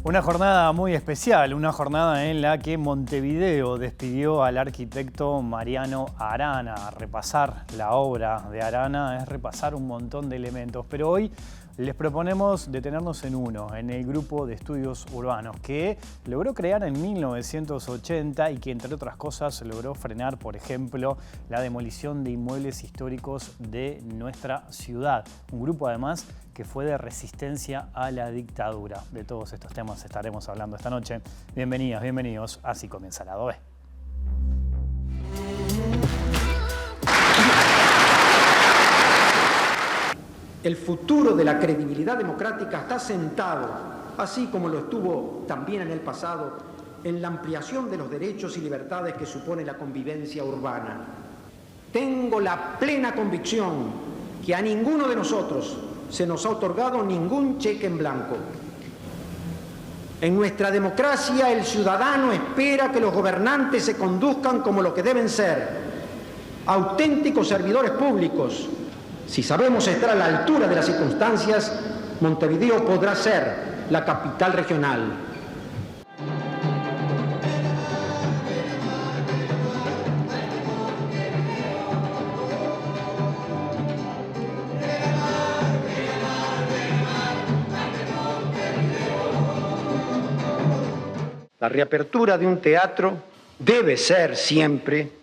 Una jornada muy especial, una jornada en la que Montevideo despidió al arquitecto Mariano Arana. Repasar la obra de Arana es repasar un montón de elementos, pero hoy les proponemos detenernos en uno, en el grupo de estudios urbanos que logró crear en 1980 y que, entre otras cosas, logró frenar, por ejemplo, la demolición de inmuebles históricos de nuestra ciudad. Un grupo, además, que fue de resistencia a la dictadura. De todos estos temas estaremos hablando esta noche. Bienvenidas, bienvenidos. Así comienza Lado B. El futuro de la credibilidad democrática está sentado, así como lo estuvo también en el pasado, en la ampliación de los derechos y libertades que supone la convivencia urbana. Tengo la plena convicción que a ninguno de nosotros se nos ha otorgado ningún cheque en blanco. En nuestra democracia, el ciudadano espera que los gobernantes se conduzcan como lo que deben ser, auténticos servidores públicos. Si sabemos estar a la altura de las circunstancias, Montevideo podrá ser la capital regional. La reapertura de un teatro debe ser siempre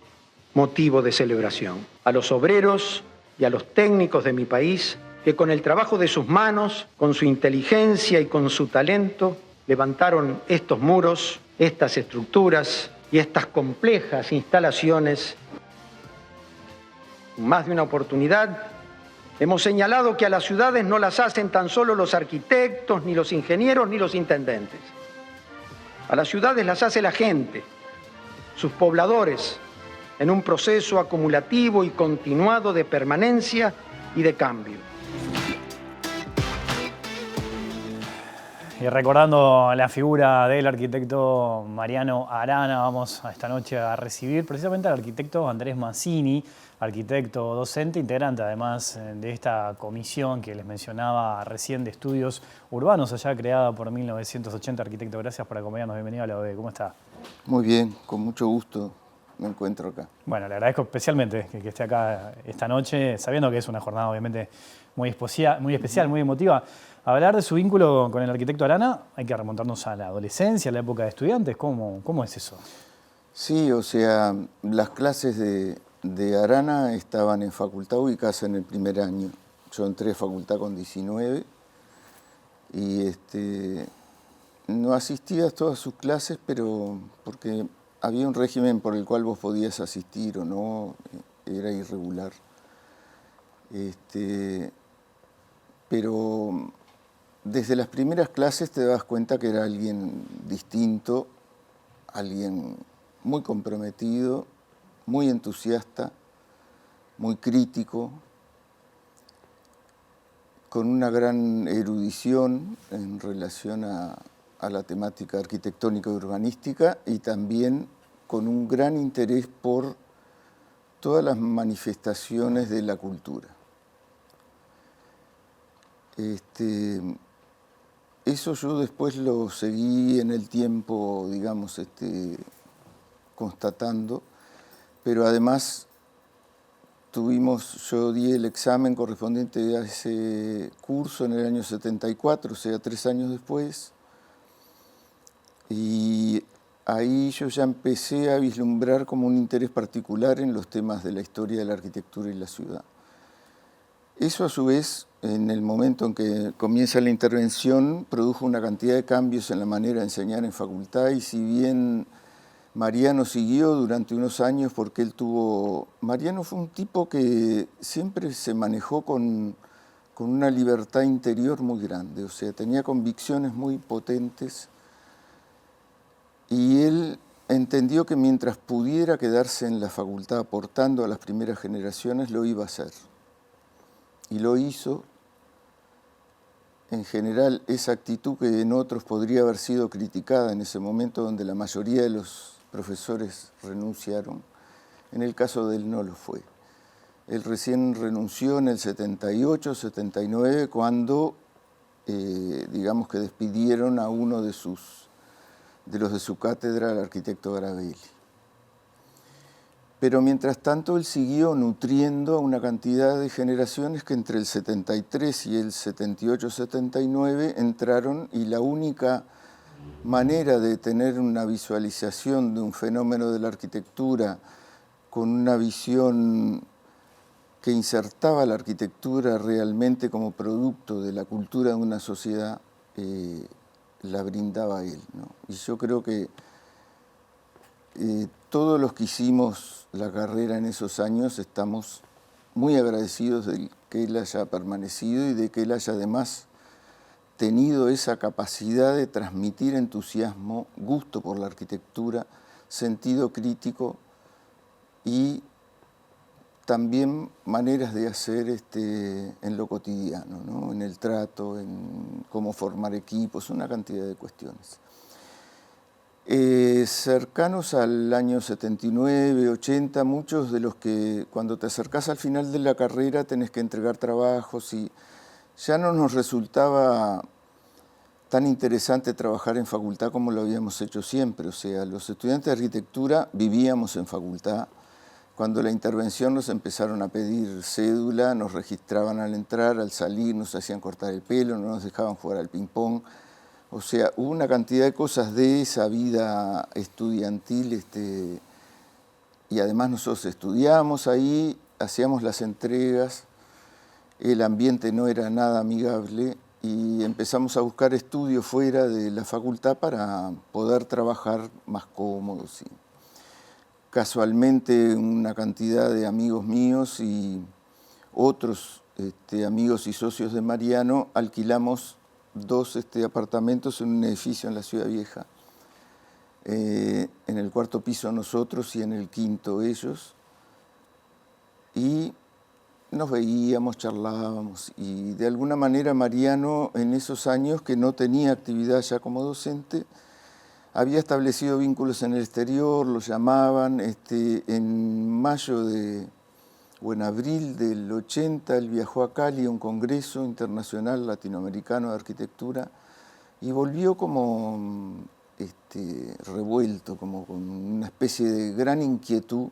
motivo de celebración. A los obreros y a los técnicos de mi país, que con el trabajo de sus manos, con su inteligencia y con su talento, levantaron estos muros, estas estructuras y estas complejas instalaciones. En más de una oportunidad, hemos señalado que a las ciudades no las hacen tan solo los arquitectos, ni los ingenieros, ni los intendentes. A las ciudades las hace la gente, sus pobladores, en un proceso acumulativo y continuado de permanencia y de cambio. Y recordando la figura del arquitecto Mariano Arana, vamos esta noche a recibir precisamente al arquitecto Andrés Mazzini, arquitecto docente, integrante además de esta comisión que les mencionaba recién de estudios urbanos, allá creada por 1980. Arquitecto, gracias por acompañarnos. Bienvenido a la OB. ¿Cómo está? Muy bien, con mucho gusto me encuentro acá. Bueno, le agradezco especialmente que esté acá esta noche, sabiendo que es una jornada obviamente muy especial, muy emotiva. Hablar de su vínculo con el arquitecto Arana, hay que remontarnos a la adolescencia, a la época de estudiantes. ¿Cómo es eso? Sí, o sea, las clases de Arana estaban en facultad ubicadas en el primer año. Yo entré a facultad con 19 y no asistía a todas sus clases, pero porque había un régimen por el cual vos podías asistir o no, era irregular. Pero desde las primeras clases te das cuenta que era alguien distinto, alguien muy comprometido, muy entusiasta, muy crítico, con una gran erudición en relación a la temática arquitectónica y urbanística y también con un gran interés por todas las manifestaciones de la cultura. Eso yo después lo seguí en el tiempo, digamos, constatando, pero además yo di el examen correspondiente a ese curso en el año 74, o sea, 3 años después, y ahí yo ya empecé a vislumbrar como un interés particular en los temas de la historia de la arquitectura y la ciudad. Eso a su vez, en el momento en que comienza la intervención, produjo una cantidad de cambios en la manera de enseñar en facultad y si bien Mariano siguió durante unos años porque Mariano fue un tipo que siempre se manejó con una libertad interior muy grande, o sea, tenía convicciones muy potentes y él entendió que mientras pudiera quedarse en la facultad aportando a las primeras generaciones, lo iba a hacer. Y lo hizo. En general, esa actitud que en otros podría haber sido criticada en ese momento donde la mayoría de los profesores renunciaron, en el caso de él no lo fue. Él recién renunció en el 78, 79, cuando digamos que despidieron a uno de los de su cátedra, el arquitecto Garavelli. Pero mientras tanto él siguió nutriendo a una cantidad de generaciones que entre el 73 y el 78-79 entraron, y la única manera de tener una visualización de un fenómeno de la arquitectura con una visión que insertaba la arquitectura realmente como producto de la cultura de una sociedad, la brindaba él, ¿no? Y yo creo que todos los que hicimos la carrera en esos años estamos muy agradecidos de que él haya permanecido y de que él haya además tenido esa capacidad de transmitir entusiasmo, gusto por la arquitectura, sentido crítico y también maneras de hacer en lo cotidiano, ¿no? En el trato, en cómo formar equipos, una cantidad de cuestiones. Cercanos al año 79, 80, muchos de los que cuando te acercás al final de la carrera tenés que entregar trabajos y ya no nos resultaba tan interesante trabajar en facultad como lo habíamos hecho siempre. O sea, los estudiantes de arquitectura vivíamos en facultad. Cuando la intervención nos empezaron a pedir cédula, nos registraban al entrar, al salir, nos hacían cortar el pelo, no nos dejaban jugar al ping-pong. O sea, hubo una cantidad de cosas de esa vida estudiantil, y además nosotros estudiábamos ahí, hacíamos las entregas, el ambiente no era nada amigable y empezamos a buscar estudios fuera de la facultad para poder trabajar más cómodos. Sí. Casualmente una cantidad de amigos míos y otros amigos y socios de Mariano alquilamos 2 apartamentos en un edificio en la Ciudad Vieja. En el 4º piso nosotros y en el 5º ellos. Y nos veíamos, charlábamos y de alguna manera Mariano en esos años que no tenía actividad ya como docente, había establecido vínculos en el exterior, lo llamaban. En abril del 80 él viajó a Cali a un congreso internacional latinoamericano de arquitectura y volvió como revuelto, como con una especie de gran inquietud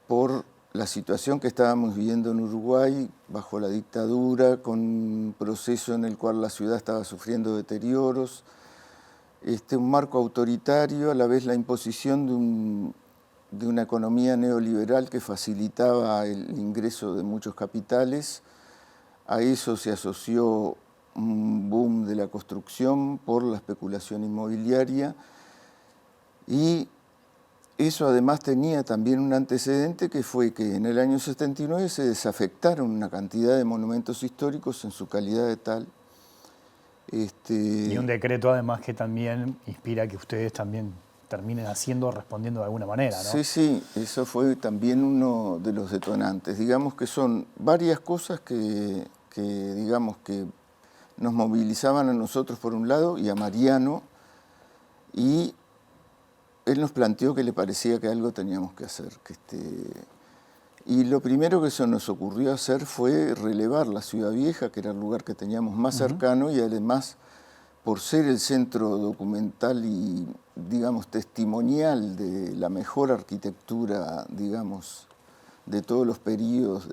por la situación que estábamos viviendo en Uruguay bajo la dictadura, con un proceso en el cual la ciudad estaba sufriendo deterioros, un marco autoritario, a la vez la imposición de una economía neoliberal que facilitaba el ingreso de muchos capitales. A eso se asoció un boom de la construcción por la especulación inmobiliaria y eso además tenía también un antecedente que fue que en el año 79 se desafectaron una cantidad de monumentos históricos en su calidad de tal. Y un decreto además que también inspira que ustedes también terminen respondiendo de alguna manera, ¿no? Sí, sí, eso fue también uno de los detonantes. Digamos que son varias cosas que digamos que nos movilizaban a nosotros por un lado y a Mariano, y él nos planteó que le parecía que algo teníamos que hacer. Y lo primero que se nos ocurrió hacer fue relevar la Ciudad Vieja, que era el lugar que teníamos más cercano, y además, por ser el centro documental y, digamos, testimonial de la mejor arquitectura, digamos, de todos los periodos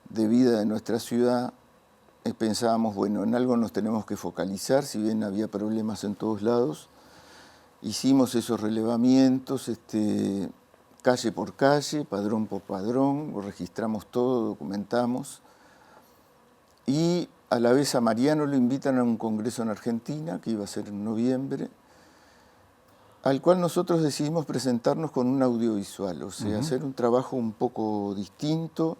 de vida de nuestra ciudad, pensábamos, bueno, en algo nos tenemos que focalizar, si bien había problemas en todos lados. Hicimos esos relevamientos, calle por calle, padrón por padrón, registramos todo, documentamos. Y a la vez a Mariano lo invitan a un congreso en Argentina, que iba a ser en noviembre, al cual nosotros decidimos presentarnos con un audiovisual, o sea, hacer un trabajo un poco distinto,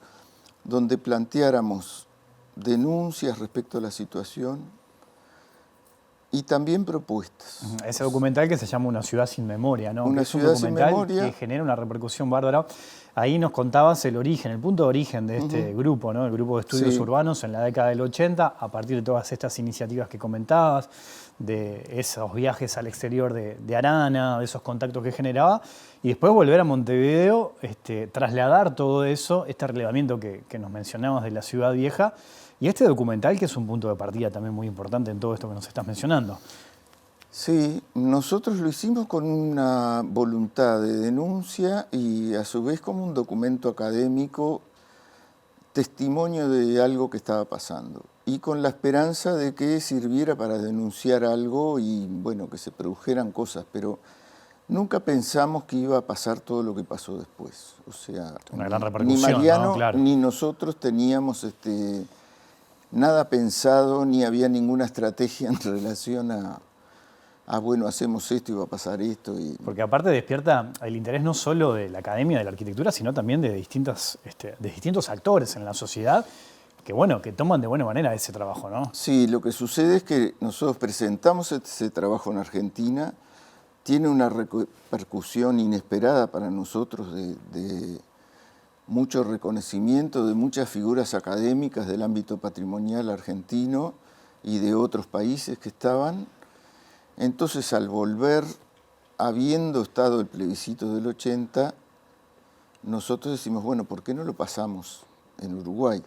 donde planteáramos denuncias respecto a la situación, y también propuestas. Ese documental que se llama Una ciudad sin memoria, ¿no? Una ciudad sin memoria. Que genera una repercusión bárbara. Ahí nos contabas el origen, el punto de origen de este grupo, ¿no? El grupo de estudios urbanos en la década del 80, a partir de todas estas iniciativas que comentabas, de esos viajes al exterior de Arana, de esos contactos que generaba, y después volver a Montevideo, trasladar todo eso, este relevamiento que nos mencionabas de la Ciudad Vieja, Y este documental, que es un punto de partida también muy importante en todo esto que nos estás mencionando. Sí, nosotros lo hicimos con una voluntad de denuncia y a su vez como un documento académico, testimonio de algo que estaba pasando. Y con la esperanza de que sirviera para denunciar algo y, bueno, que se produjeran cosas, pero nunca pensamos que iba a pasar todo lo que pasó después. O sea, Una gran ni repercusión, Mariano ¿no? Claro. ni nosotros teníamos nada pensado, ni había ninguna estrategia en relación a bueno, hacemos esto y va a pasar esto. Porque aparte despierta el interés no solo de la Academia de la Arquitectura, sino también de distintos actores en la sociedad que, bueno, que toman de buena manera ese trabajo, ¿no? Sí, lo que sucede es que nosotros presentamos ese trabajo en Argentina, tiene una repercusión inesperada para nosotros de mucho reconocimiento de muchas figuras académicas del ámbito patrimonial argentino y de otros países que estaban. Entonces, al volver, habiendo estado el plebiscito del 80, nosotros decimos, bueno, ¿por qué no lo pasamos en Uruguay?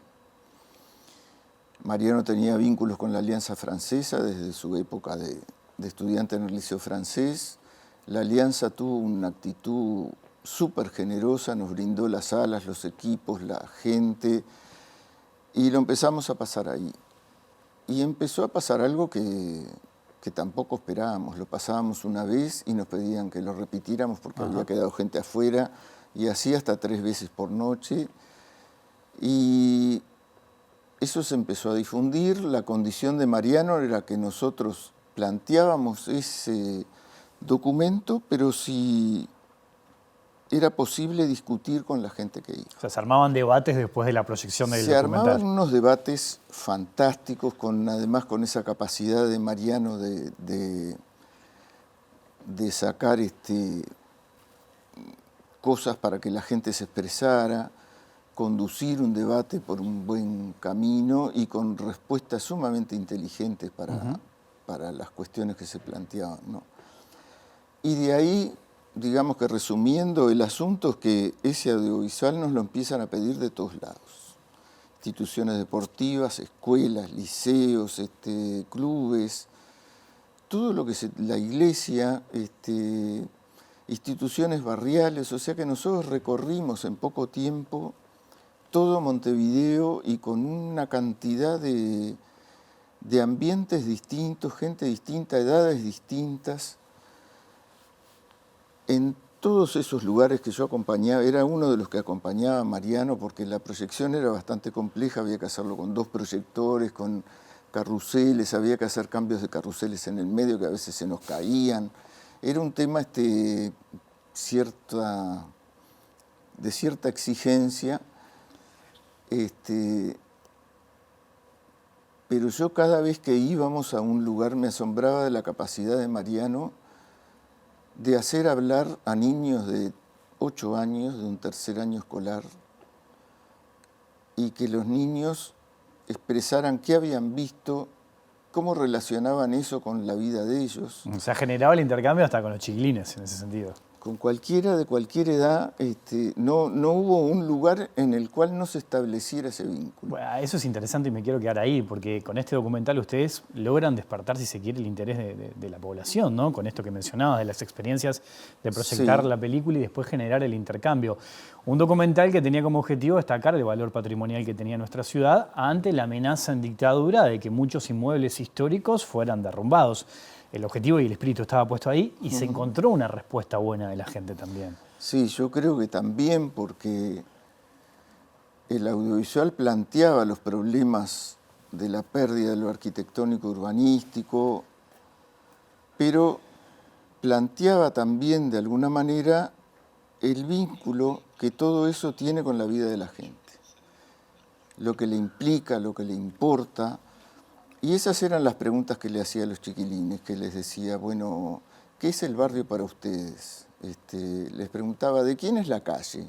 Mariano tenía vínculos con la Alianza Francesa desde su época de estudiante en el Liceo Francés. La Alianza tuvo una actitud súper generosa, nos brindó las salas, los equipos, la gente, y lo empezamos a pasar ahí. Y empezó a pasar algo que tampoco esperábamos. Lo pasábamos una vez y nos pedían que lo repitiéramos porque había quedado gente afuera, y así hasta 3 veces por noche. Y eso se empezó a difundir. La condición de Mariano era que nosotros planteábamos ese documento, pero si era posible discutir con la gente que iba. O sea, se armaban debates después de la proyección del documental. Se armaban unos debates fantásticos, además con esa capacidad de Mariano de sacar cosas para que la gente se expresara, conducir un debate por un buen camino y con respuestas sumamente inteligentes para las cuestiones que se planteaban, ¿no? Y de ahí, digamos que resumiendo, el asunto es que ese audiovisual nos lo empiezan a pedir de todos lados. Instituciones deportivas, escuelas, liceos, clubes, todo lo que la iglesia, instituciones barriales, o sea que nosotros recorrimos en poco tiempo todo Montevideo y con una cantidad de ambientes distintos, gente distinta, edades distintas. En todos esos lugares que yo acompañaba, era uno de los que acompañaba a Mariano porque la proyección era bastante compleja, había que hacerlo con 2 proyectores, con carruseles, había que hacer cambios de carruseles en el medio que a veces se nos caían. Era un tema de cierta exigencia, pero yo cada vez que íbamos a un lugar me asombraba de la capacidad de Mariano de hacer hablar a niños de 8 años, de un 3er año escolar, y que los niños expresaran qué habían visto, cómo relacionaban eso con la vida de ellos. O sea, generaba el intercambio hasta con los chiquilines en ese sentido. Con cualquiera de cualquier edad, no hubo un lugar en el cual no se estableciera ese vínculo. Bueno, eso es interesante y me quiero quedar ahí, porque con este documental ustedes logran despertar, si se quiere, el interés de la población, ¿no? Con esto que mencionabas, de las experiencias de proyectar la película y después generar el intercambio. Un documental que tenía como objetivo destacar el valor patrimonial que tenía nuestra ciudad ante la amenaza en dictadura de que muchos inmuebles históricos fueran derrumbados. El objetivo y el espíritu estaba puesto ahí y se encontró una respuesta buena de la gente también. Sí, yo creo que también porque el audiovisual planteaba los problemas de la pérdida de lo arquitectónico urbanístico, pero planteaba también de alguna manera el vínculo que todo eso tiene con la vida de la gente, lo que le implica, lo que le importa. Y esas eran las preguntas que le hacía a los chiquilines, que les decía, bueno, ¿qué es el barrio para ustedes? Les preguntaba, ¿de quién es la calle?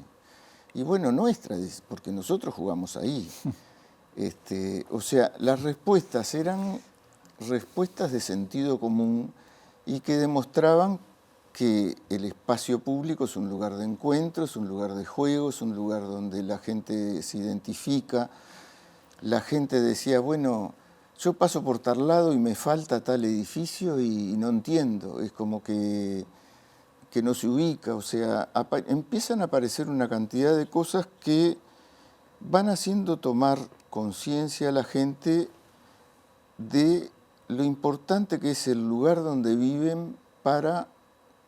Y bueno, nuestra, porque nosotros jugamos ahí. O sea, las respuestas eran respuestas de sentido común y que demostraban que el espacio público es un lugar de encuentro, es un lugar de juego, es un lugar donde la gente se identifica. la gente decía, bueno, yo paso por tal lado y me falta tal edificio y no entiendo, es como que no se ubica, o sea, empiezan a aparecer una cantidad de cosas que van haciendo tomar conciencia a la gente de lo importante que es el lugar donde viven para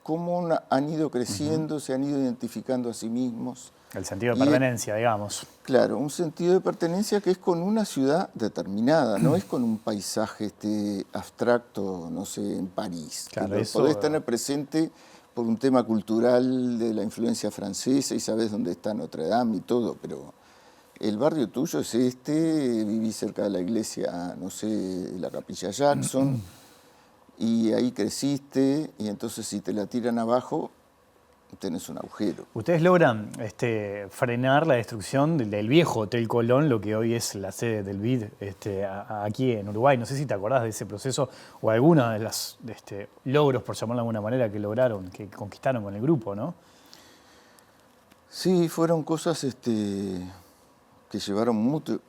cómo han ido creciendo, se han ido identificando a sí mismos. El sentido de pertenencia, digamos. Claro, un sentido de pertenencia que es con una ciudad determinada, no es con un paisaje abstracto, no sé, en París. Claro, que eso... podés tener presente por un tema cultural de la influencia francesa y sabés dónde está Notre Dame y todo, pero el barrio tuyo es vivís cerca de la iglesia, no sé, la Capilla Jackson, y ahí creciste, y entonces si te la tiran abajo, tenés un agujero. Ustedes logran frenar la destrucción del viejo Hotel Colón, lo que hoy es la sede del BID aquí en Uruguay. No sé si te acordás de ese proceso o alguna de las logros, por llamarlo de alguna manera, que lograron, que conquistaron con el grupo, ¿no? Sí, fueron cosas que llevaron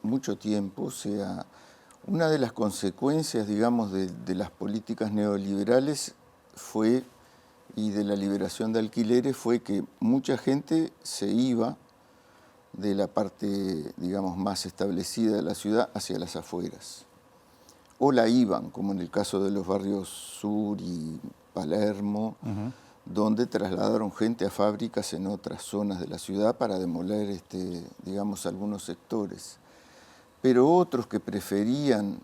mucho tiempo. O sea, una de las consecuencias, digamos, de las políticas neoliberales fue, y de la liberación de alquileres, fue que mucha gente se iba de la parte, digamos, más establecida de la ciudad hacia las afueras. O la iban, como en el caso de los barrios Sur y Palermo, donde trasladaron gente a fábricas en otras zonas de la ciudad para demoler, digamos, algunos sectores. Pero otros que preferían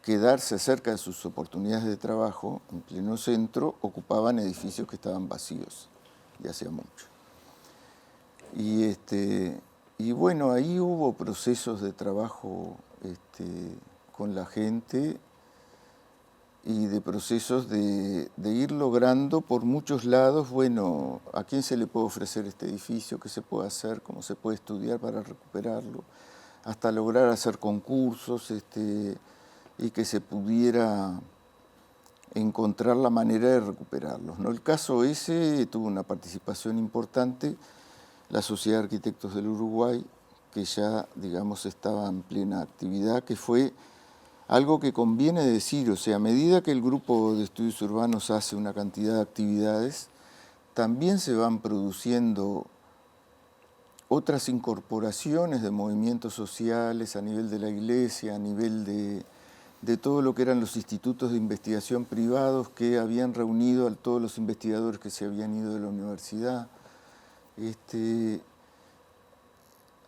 quedarse cerca de sus oportunidades de trabajo, en pleno centro, ocupaban edificios que estaban vacíos, y hacía mucho. Y bueno, ahí hubo procesos de trabajo con la gente y de procesos de ir logrando por muchos lados, bueno, ¿a quién se le puede ofrecer este edificio? ¿Qué se puede hacer? ¿Cómo se puede estudiar para recuperarlo? Hasta lograr hacer concursos y que se pudiera encontrar la manera de recuperarlos, ¿no? El caso ese tuvo una participación importante, la Sociedad de Arquitectos del Uruguay, que ya, digamos, estaba en plena actividad, que fue algo que conviene decir, o sea, a medida que el grupo de estudios urbanos hace una cantidad de actividades, también se van produciendo otras incorporaciones de movimientos sociales a nivel de la iglesia, a nivel de todo lo que eran los institutos de investigación privados que habían reunido a todos los investigadores que se habían ido de la universidad,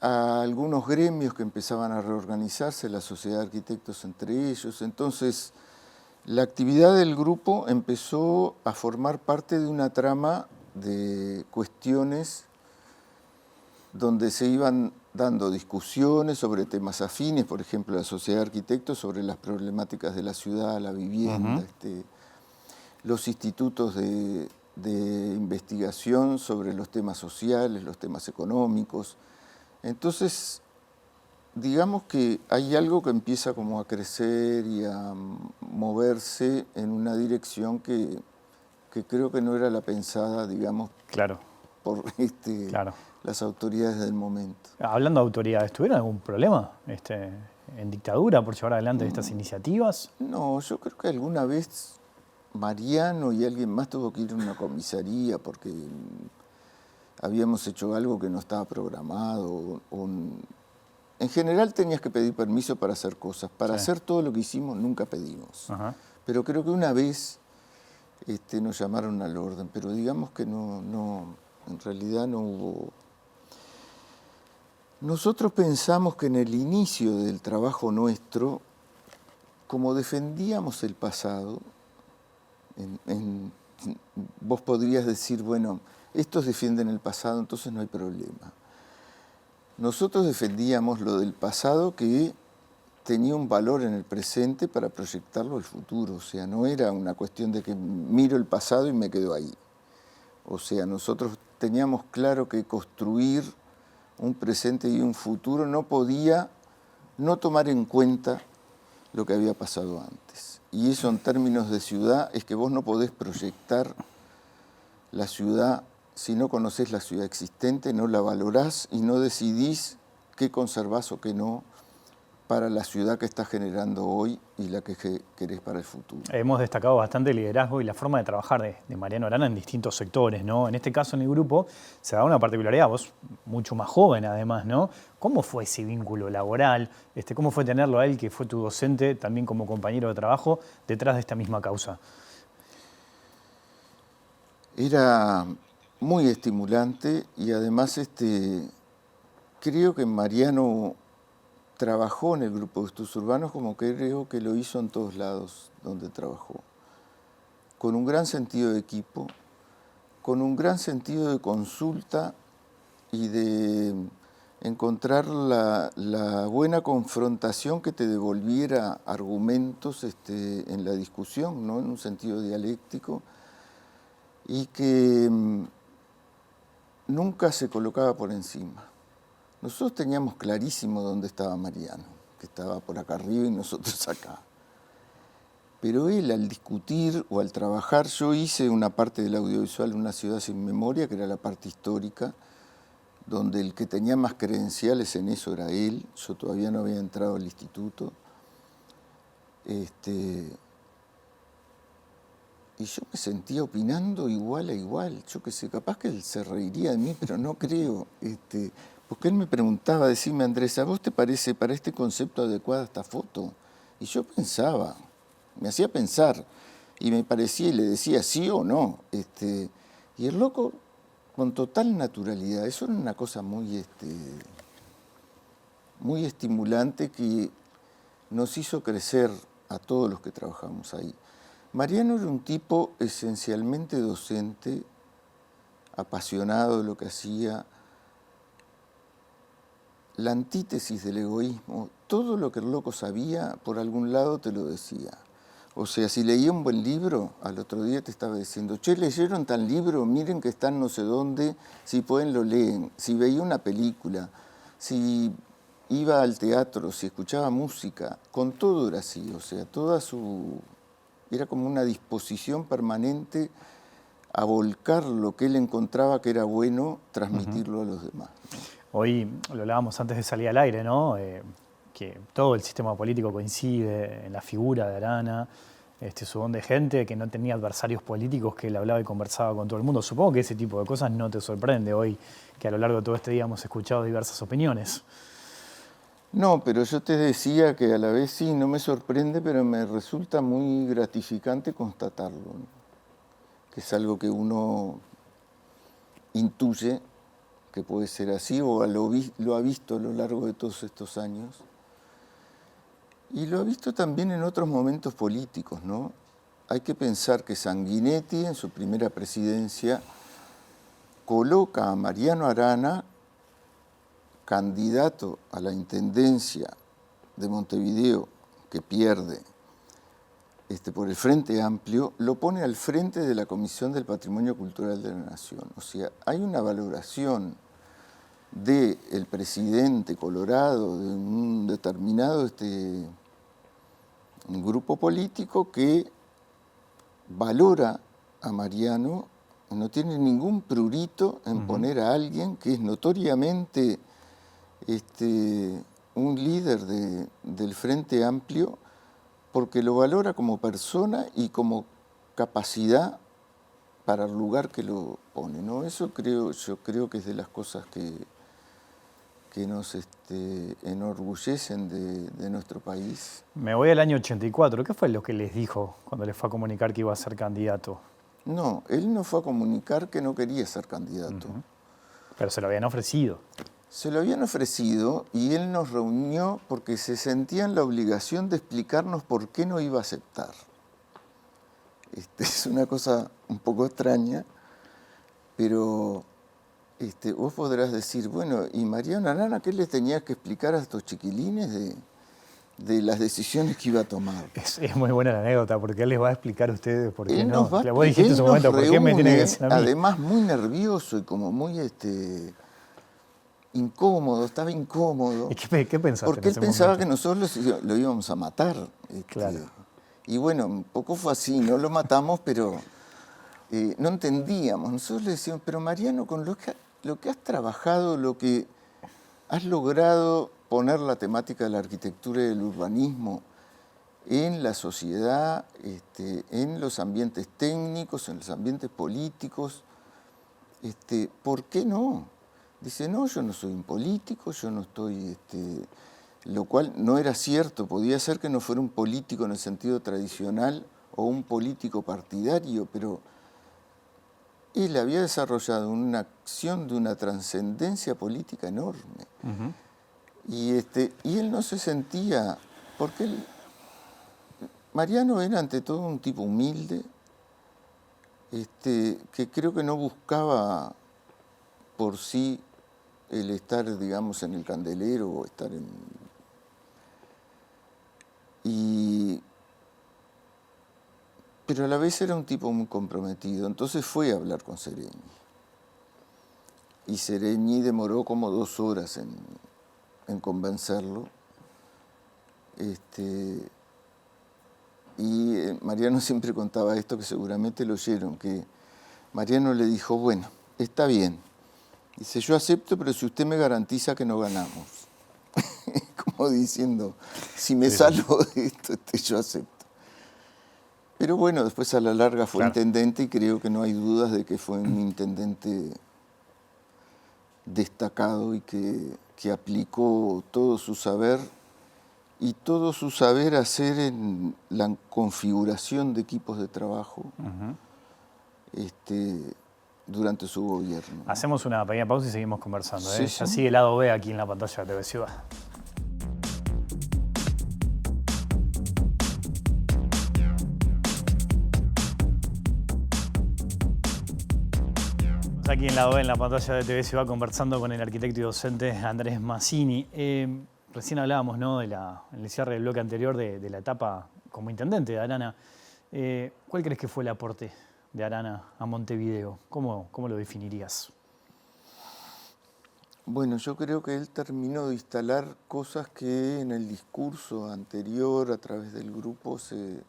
a algunos gremios que empezaban a reorganizarse, la Sociedad de Arquitectos entre ellos. Entonces, la actividad del grupo empezó a formar parte de una trama de cuestiones donde se iban dando discusiones sobre temas afines, por ejemplo, la Sociedad de Arquitectos sobre las problemáticas de la ciudad, la vivienda, los institutos de investigación sobre los temas sociales, los temas económicos. Entonces, digamos que hay algo que empieza como a crecer y a moverse en una dirección que creo que no era la pensada, digamos, por las autoridades del momento. Hablando de autoridades, ¿tuvieron algún problema en dictadura por llevar adelante estas iniciativas? No, yo creo que alguna vez Mariano y alguien más tuvo que ir a una comisaría porque habíamos hecho algo que no estaba programado. En general tenías que pedir permiso para hacer cosas. Para hacer todo lo que hicimos nunca pedimos. Pero creo que una vez nos llamaron al orden, pero digamos que no, en realidad no hubo. Nosotros pensamos que en el inicio del trabajo nuestro, como defendíamos el pasado, vos podrías decir, bueno, estos defienden el pasado, entonces no hay problema. Nosotros defendíamos lo del pasado que tenía un valor en el presente para proyectarlo al futuro. O sea, no era una cuestión de que miro el pasado y me quedo ahí. O sea, nosotros teníamos claro que construir un presente y un futuro no podía no tomar en cuenta lo que había pasado antes. Y eso en términos de ciudad es que vos no podés proyectar la ciudad si no conocés la ciudad existente, no la valorás y no decidís qué conservás o qué no para la ciudad que estás generando hoy y la que querés para el futuro. Hemos destacado bastante el liderazgo y la forma de trabajar de Mariano Arana en distintos sectores, ¿no? En este caso, en el grupo, se da una particularidad, vos mucho más joven además, ¿no? ¿Cómo fue ese vínculo laboral? ¿Cómo fue tenerlo a él, que fue tu docente, también como compañero de trabajo, detrás de esta misma causa? Era muy estimulante y además creo que Mariano trabajó en el grupo de estudios urbanos como creo que lo hizo en todos lados donde trabajó, con un gran sentido de equipo, con un gran sentido de consulta y de encontrar la buena confrontación que te devolviera argumentos en la discusión, ¿no? En un sentido dialéctico, y que nunca se colocaba por encima. Nosotros teníamos clarísimo dónde estaba Mariano, que estaba por acá arriba y nosotros acá. Pero él, al discutir o al trabajar, yo hice una parte del audiovisual, Una ciudad sin memoria, que era la parte histórica, donde el que tenía más credenciales en eso era él. Yo todavía no había entrado al instituto. Y yo me sentía opinando igual a igual. Yo qué sé, capaz que él se reiría de mí, pero no creo. Porque él me preguntaba, decime Andrés, ¿a vos te parece para este concepto adecuada esta foto? Y yo pensaba, me hacía pensar, y me parecía y le decía sí o no. Y el loco, con total naturalidad, eso era una cosa muy estimulante que nos hizo crecer a todos los que trabajamos ahí. Mariano era un tipo esencialmente docente, apasionado de lo que hacía, la antítesis del egoísmo. Todo lo que el loco sabía, por algún lado te lo decía. O sea, si leía un buen libro, al otro día te estaba diciendo, che, ¿leyeron tal libro? Miren que están no sé dónde, si pueden lo leen. Si veía una película, si iba al teatro, si escuchaba música, con todo era así. O sea, era como una disposición permanente a volcar lo que él encontraba que era bueno, transmitirlo a los demás, ¿no? Hoy lo hablábamos antes de salir al aire, ¿no? Que todo el sistema político coincide en la figura de Arana, su don de gente que no tenía adversarios políticos, que él hablaba y conversaba con todo el mundo. Supongo que ese tipo de cosas no te sorprende hoy, que a lo largo de todo este día hemos escuchado diversas opiniones. No, pero yo te decía que a la vez sí, no me sorprende, pero me resulta muy gratificante constatarlo, ¿no? Que es algo que uno intuye que puede ser así o lo ha visto a lo largo de todos estos años. Y lo ha visto también en otros momentos políticos, ¿no? Hay que pensar que Sanguinetti, en su primera presidencia, coloca a Mariano Arana candidato a la intendencia de Montevideo, que pierde por el Frente Amplio, lo pone al frente de la Comisión del Patrimonio Cultural de la Nación. O sea, hay una valoración del presidente colorado de un determinado un grupo político que valora a Mariano, no tiene ningún prurito en poner a alguien que es notoriamente un líder del Frente Amplio, porque lo valora como persona y como capacidad para el lugar que lo pone, ¿no? Eso yo creo que es de las cosas que nos enorgullecen de nuestro país. Me voy al año 84. ¿Qué fue lo que les dijo cuando les fue a comunicar que iba a ser candidato? No, él no fue a comunicar que no quería ser candidato. Pero se lo habían ofrecido. Se lo habían ofrecido y él nos reunió porque se sentía en la obligación de explicarnos por qué no iba a aceptar. Es una cosa un poco extraña, pero vos podrás decir, bueno, ¿y Mariano Arana qué les tenía que explicar a estos chiquilines de las decisiones que iba a tomar? Es muy buena la anécdota, porque él les va a explicar a ustedes por qué Él no. nos Vos dijiste en su momento, ¿por qué me tiene que decir a mí? Además, muy nervioso y como muy incómodo, estaba incómodo. ¿Y qué pensaste? Porque en él ese pensaba momento? que nosotros lo íbamos a matar. Claro. Y bueno, un poco fue así, no lo matamos, pero no entendíamos. Nosotros le decíamos, pero Mariano, con lo que has trabajado, lo que has logrado poner la temática de la arquitectura y del urbanismo en la sociedad, en los ambientes técnicos, en los ambientes políticos. ¿Por qué no? Dice, no, yo no soy un político, yo no estoy... lo cual no era cierto, podía ser que no fuera un político en el sentido tradicional o un político partidario, pero él había desarrollado una acción de una trascendencia política enorme. Y él no se sentía, porque Mariano era ante todo un tipo humilde, que creo que no buscaba por sí el estar, digamos, en el candelero o estar en... Pero a la vez era un tipo muy comprometido, entonces fue a hablar con Seregni. Y Seregni demoró como 2 horas en convencerlo. Y Mariano siempre contaba esto, que seguramente lo oyeron, que Mariano le dijo, bueno, está bien. Dice, yo acepto, pero si usted me garantiza que no ganamos. Como diciendo, si me salvo de esto, yo acepto. Pero bueno, después a la larga fue intendente y creo que no hay dudas de que fue un intendente destacado y que aplicó todo su saber y todo su saber hacer en la configuración de equipos de trabajo durante su gobierno. Hacemos una pequeña pausa y seguimos conversando. Sí, Ya sí. sigue el lado B aquí en la pantalla de TV Ciudad. Aquí en lado B, en la pantalla de TV Ciudad, conversando con el arquitecto y docente Andrés Mazzini. Recién hablábamos, ¿no?, en el cierre del bloque anterior de la etapa como intendente de Arana. ¿Cuál crees que fue el aporte de Arana a Montevideo? ¿Cómo lo definirías? Bueno, yo creo que él terminó de instalar cosas que en el discurso anterior, a través del grupo, se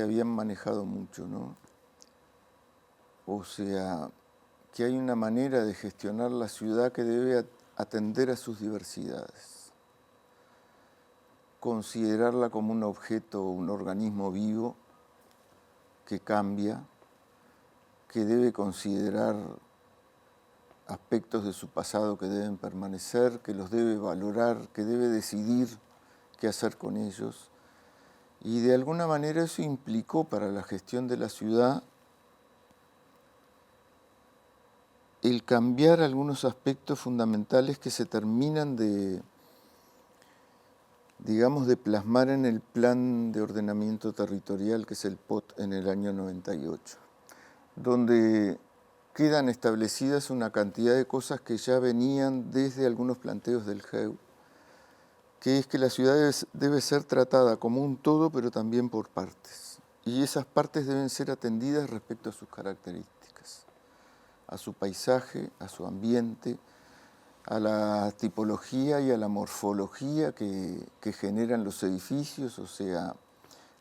habían manejado mucho, ¿no? O sea, que hay una manera de gestionar la ciudad que debe atender a sus diversidades. Considerarla como un objeto, un organismo vivo que cambia, que debe considerar aspectos de su pasado que deben permanecer, que los debe valorar, que debe decidir qué hacer con ellos. Y de alguna manera eso implicó para la gestión de la ciudad el cambiar algunos aspectos fundamentales que se terminan de, digamos, de plasmar en el Plan de Ordenamiento Territorial, que es el POT, en el año 98, donde quedan establecidas una cantidad de cosas que ya venían desde algunos planteos del GEU, que es que la ciudad debe ser tratada como un todo, pero también por partes. Y esas partes deben ser atendidas respecto a sus características, a su paisaje, a su ambiente, a la tipología y a la morfología que generan los edificios. O sea,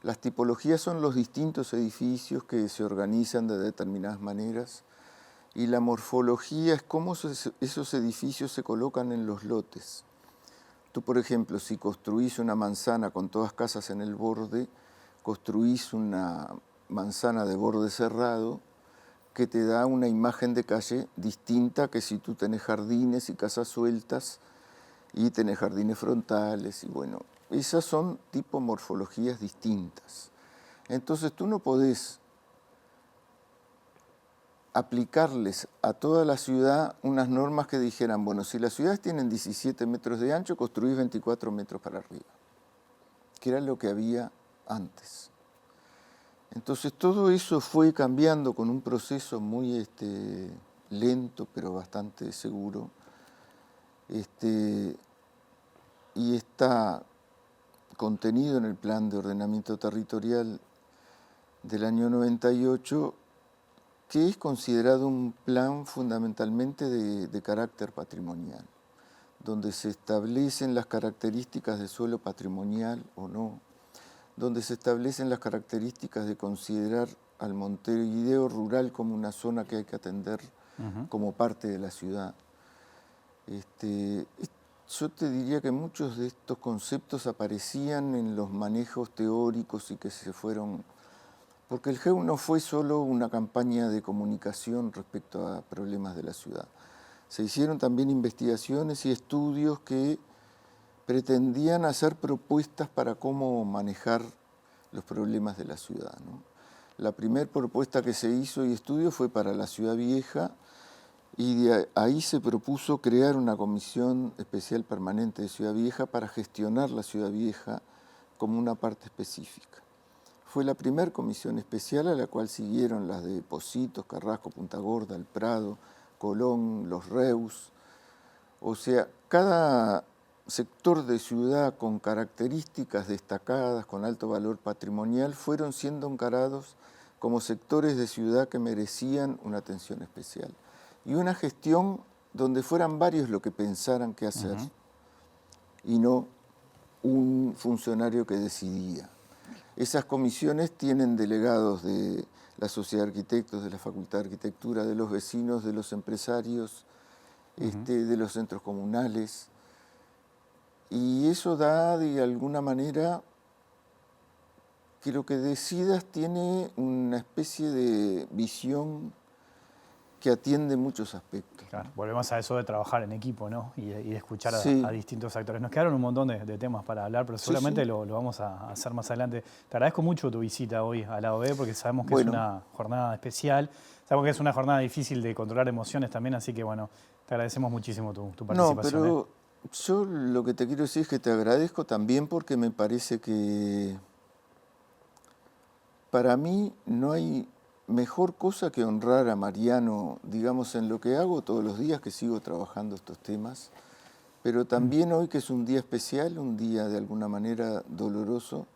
las tipologías son los distintos edificios que se organizan de determinadas maneras, y la morfología es cómo esos edificios se colocan en los lotes. Tú, por ejemplo, si construís una manzana con todas casas en el borde, construís una manzana de borde cerrado que te da una imagen de calle distinta que si tú tenés jardines y casas sueltas y tenés jardines frontales. Y bueno, esas son tipo morfologías distintas. Entonces tú no podés aplicarles a toda la ciudad unas normas que dijeran, bueno, si las ciudades tienen 17 metros de ancho, construís 24 metros para arriba, que era lo que había antes. Entonces todo eso fue cambiando con un proceso muy lento, pero bastante seguro. Y está contenido en el Plan de Ordenamiento Territorial del año 98, que es considerado un plan fundamentalmente de carácter patrimonial, donde se establecen las características de suelo patrimonial o no, donde se establecen las características de considerar al Montevideo rural como una zona que hay que atender como parte de la ciudad. yo te diría que muchos de estos conceptos aparecían en los manejos teóricos y que se fueron... Porque el GEU no fue solo una campaña de comunicación respecto a problemas de la ciudad. Se hicieron también investigaciones y estudios que pretendían hacer propuestas para cómo manejar los problemas de la ciudad, ¿no? La primera propuesta que se hizo y estudio fue para la Ciudad Vieja, y de ahí se propuso crear una comisión especial permanente de Ciudad Vieja para gestionar la Ciudad Vieja como una parte específica. Fue la primera comisión especial a la cual siguieron las de Pocitos, Carrasco, Punta Gorda, El Prado, Colón, Los Reus. O sea, cada sector de ciudad con características destacadas, con alto valor patrimonial, fueron siendo encarados como sectores de ciudad que merecían una atención especial. Y una gestión donde fueran varios lo que pensaran qué hacer, y no un funcionario que decidía. Esas comisiones tienen delegados de la Sociedad de Arquitectos, de la Facultad de Arquitectura, de los vecinos, de los empresarios, de los centros comunales. Y eso da, de alguna manera, que lo que decidas tiene una especie de visión que atiende muchos aspectos. Claro, volvemos a eso de trabajar en equipo, ¿no? Y de escuchar a distintos actores. Nos quedaron un montón de temas para hablar, pero seguramente lo vamos a hacer más adelante. Te agradezco mucho tu visita hoy a la OB, porque sabemos que es una jornada especial, sabemos que es una jornada difícil de controlar emociones también, así que bueno, te agradecemos muchísimo tu participación. No, pero yo lo que te quiero decir es que te agradezco también porque me parece que para mí no hay mejor cosa que honrar a Mariano, digamos, en lo que hago todos los días, que sigo trabajando estos temas, pero también hoy, que es un día especial, un día de alguna manera doloroso,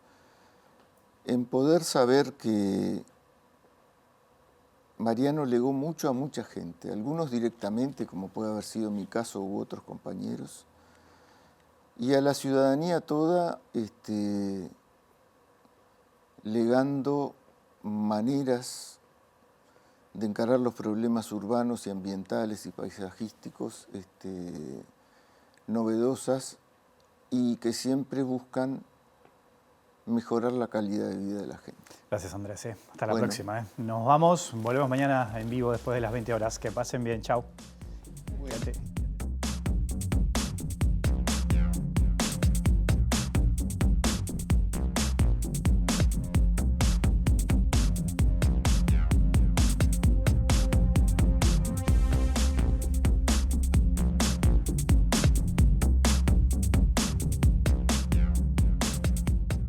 en poder saber que Mariano legó mucho a mucha gente, algunos directamente, como puede haber sido mi caso u otros compañeros, y a la ciudadanía toda, legando maneras de encarar los problemas urbanos y ambientales y paisajísticos novedosas, y que siempre buscan mejorar la calidad de vida de la gente. Gracias, Andrés. Hasta la próxima. Nos vamos, volvemos mañana en vivo después de las 20 horas. Que pasen bien, chao. Cuídate.